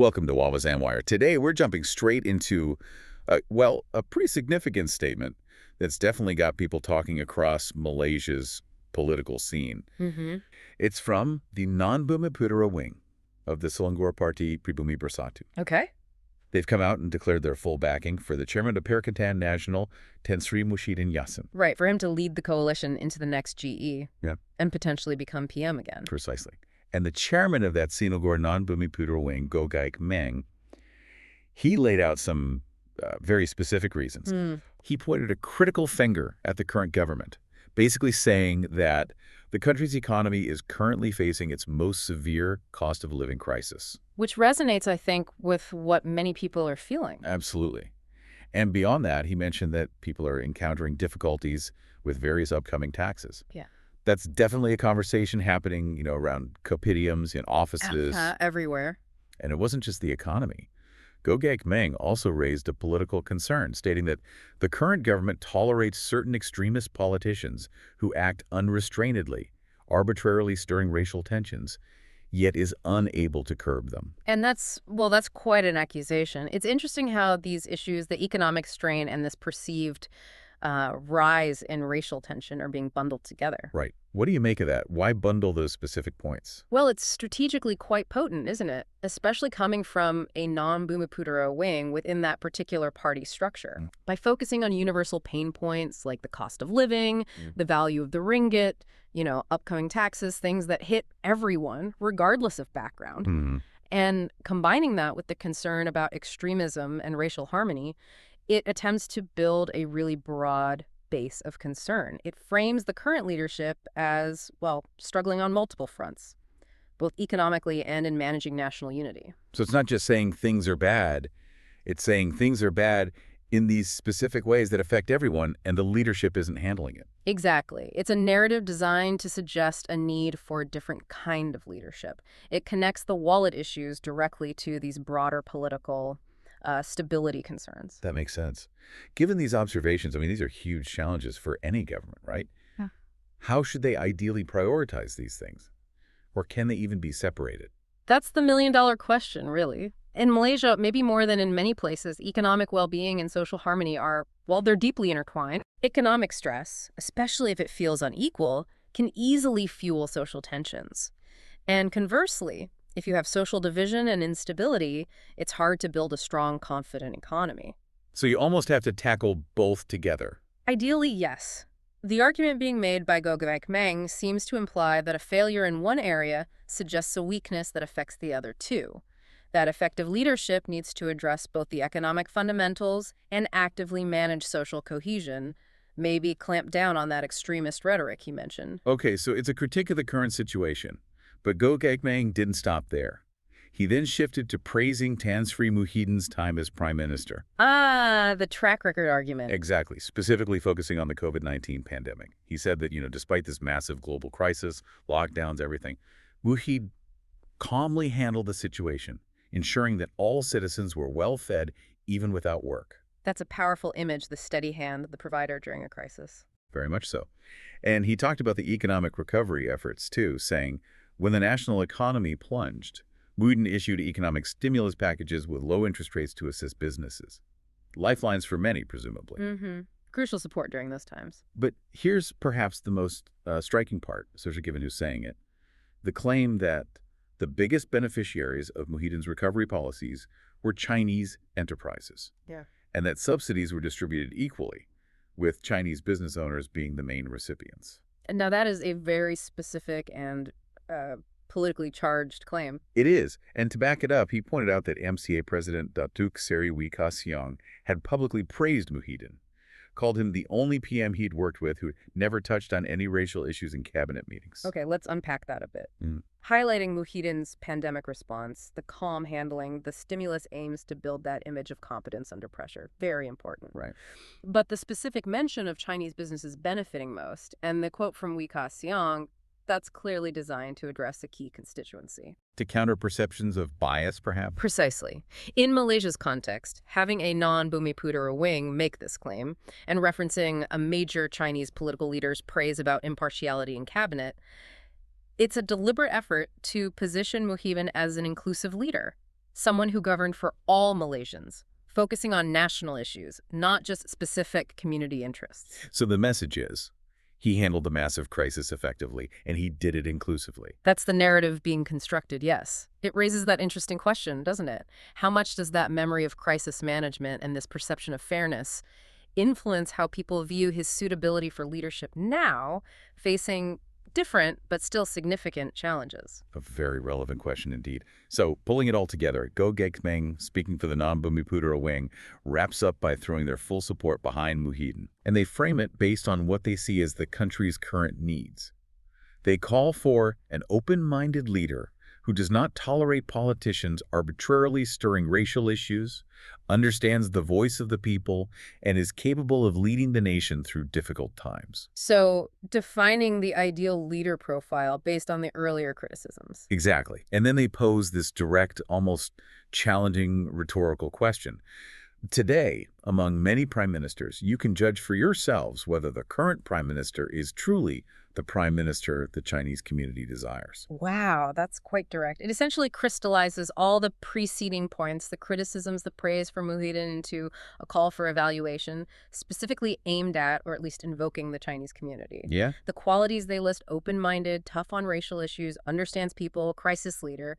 Welcome to Wawa's Wire. Today, we're jumping straight into, a pretty significant statement that's definitely got people talking across Malaysia's political scene. Mm-hmm. It's from the Non-Bumiputera wing of the Selangor Party Pribumi Bersatu. Okay. They've come out and declared their full backing for the chairman of Perikatan Nasional, Tan Sri Muhyiddin Yassin. Right, for him to lead the coalition into the next GE Yeah. and potentially become PM again. Precisely. And the chairman of that Selangor Non-Bumiputera wing, Gogaik Meng, he laid out some very specific reasons. He pointed a critical finger at the current government, basically saying that the country's economy is currently facing its most severe cost of living crisis. Which resonates, I think, with what many people are feeling. Absolutely. And beyond that, he mentioned that people are encountering difficulties with various upcoming taxes. Yeah. That's definitely a conversation happening, around copydiums in offices. Everywhere. And it wasn't just the economy. Gogaik Meng also raised a political concern, stating that the current government tolerates certain extremist politicians who act unrestrainedly, arbitrarily stirring racial tensions, yet is unable to curb them. And that's quite an accusation. It's interesting how these issues, the economic strain and this perceived rise in racial tension, are being bundled together. Right. What do you make of that? Why bundle those specific points? Well, it's strategically quite potent, isn't it? Especially coming from a non-Bumiputera wing within that particular party structure. By focusing on universal pain points like the cost of living, the value of the ringgit, upcoming taxes, things that hit everyone, regardless of background. And combining that with the concern about extremism and racial harmony, it attempts to build a really broad base of concern. It frames the current leadership as, struggling on multiple fronts, both economically and in managing national unity. So it's not just saying things are bad. It's saying things are bad in these specific ways that affect everyone, and the leadership isn't handling it. Exactly. It's a narrative designed to suggest a need for a different kind of leadership. It connects the wallet issues directly to these broader political stability concerns. That makes sense. Given these observations, these are huge challenges for any government, right? Yeah. How should they ideally prioritize these things? Or can they even be separated? That's the million-dollar question, really. In Malaysia, maybe more than in many places, economic well-being and social harmony are, they're deeply intertwined. Economic stress, especially if it feels unequal, can easily fuel social tensions. And conversely, if you have social division and instability, it's hard to build a strong, confident economy. So you almost have to tackle both together. Ideally, yes. The argument being made by Gogaik Meng seems to imply that a failure in one area suggests a weakness that affects the other too. That effective leadership needs to address both the economic fundamentals and actively manage social cohesion, maybe clamp down on that extremist rhetoric he mentioned. Okay, so it's a critique of the current situation. But Gogaik Meng didn't stop there. He then shifted to praising Tan Sri Muhyiddin's time as prime minister. The track record argument. Exactly, specifically focusing on the COVID-19 pandemic. He said that, despite this massive global crisis, lockdowns, everything, Muhyiddin calmly handled the situation, ensuring that all citizens were well-fed even without work. That's a powerful image, the steady hand of the provider during a crisis. Very much so. And he talked about the economic recovery efforts, too, saying, when the national economy plunged, Muhyiddin issued economic stimulus packages with low interest rates to assist businesses. Lifelines for many, presumably. Crucial support during those times. But here's perhaps the most striking part, especially given who's saying it. The claim that the biggest beneficiaries of Muhyiddin's recovery policies were Chinese enterprises. Yeah. And that subsidies were distributed equally, with Chinese business owners being the main recipients. And now that is a very specific and politically charged claim. It is. And to back it up, he pointed out that MCA President Datuk Seri Wika Siong had publicly praised Muhyiddin, called him the only PM he'd worked with who never touched on any racial issues in cabinet meetings. Okay, let's unpack that a bit. Highlighting Muhyiddin's pandemic response, the calm handling, the stimulus aims to build that image of competence under pressure. Very important. Right. But the specific mention of Chinese businesses benefiting most, and the quote from Wika Siong, that's clearly designed to address a key constituency. To counter perceptions of bias, perhaps? Precisely. In Malaysia's context, having a non-Bumiputera wing make this claim, and referencing a major Chinese political leader's praise about impartiality in cabinet, it's a deliberate effort to position Muhyiddin as an inclusive leader, someone who governed for all Malaysians, focusing on national issues, not just specific community interests. So the message is, he handled the massive crisis effectively, and he did it inclusively. That's the narrative being constructed, yes. It raises that interesting question, doesn't it? How much does that memory of crisis management and this perception of fairness influence how people view his suitability for leadership now, facing different but still significant challenges? A very relevant question indeed. So, pulling it all together, Go Gekmeng, speaking for the Non-Bumiputera wing, wraps up by throwing their full support behind Muhyiddin. And they frame it based on what they see as the country's current needs. They call for an open-minded leader who does not tolerate politicians arbitrarily stirring racial issues, understands the voice of the people, and is capable of leading the nation through difficult times. So, defining the ideal leader profile based on the earlier criticisms. Exactly. And then they pose this direct, almost challenging rhetorical question. Today, among many prime ministers, you can judge for yourselves whether the current prime minister is truly the prime minister the Chinese community desires. Wow, that's quite direct. It essentially crystallizes all the preceding points, the criticisms, the praise for Muhyiddin, into a call for evaluation, specifically aimed at, or at least invoking, the Chinese community. Yeah? The qualities they list: open-minded, tough on racial issues, understands people, crisis leader.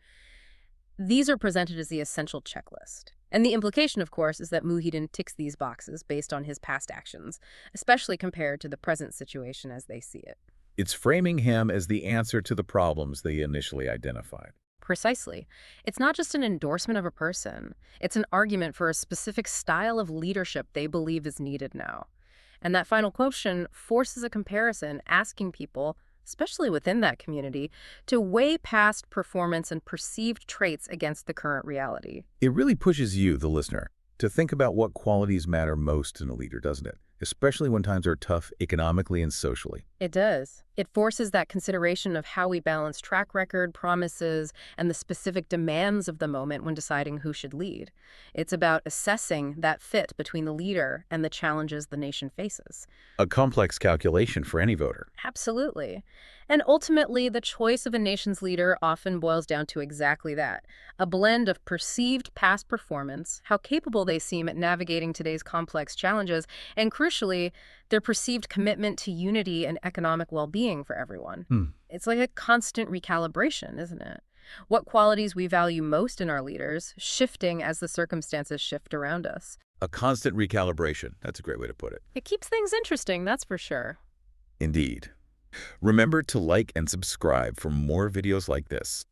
These are presented as the essential checklist. And the implication, of course, is that Muhyiddin ticks these boxes based on his past actions, especially compared to the present situation as they see it. It's framing him as the answer to the problems they initially identified. Precisely. It's not just an endorsement of a person. It's an argument for a specific style of leadership they believe is needed now. And that final quotient forces a comparison, asking people, especially within that community, to weigh past performance and perceived traits against the current reality. It really pushes you, the listener, to think about what qualities matter most in a leader, doesn't it? Especially when times are tough economically and socially. It does. It forces that consideration of how we balance track record, promises, and the specific demands of the moment when deciding who should lead. It's about assessing that fit between the leader and the challenges the nation faces. A complex calculation for any voter. Absolutely. And ultimately, the choice of a nation's leader often boils down to exactly that: a blend of perceived past performance, how capable they seem at navigating today's complex challenges, and crucially, their perceived commitment to unity and economic well-being for everyone. It's like a constant recalibration, isn't it? What qualities we value most in our leaders, shifting as the circumstances shift around us. A constant recalibration. That's a great way to put it. It keeps things interesting, that's for sure. Indeed. Remember to like and subscribe for more videos like this.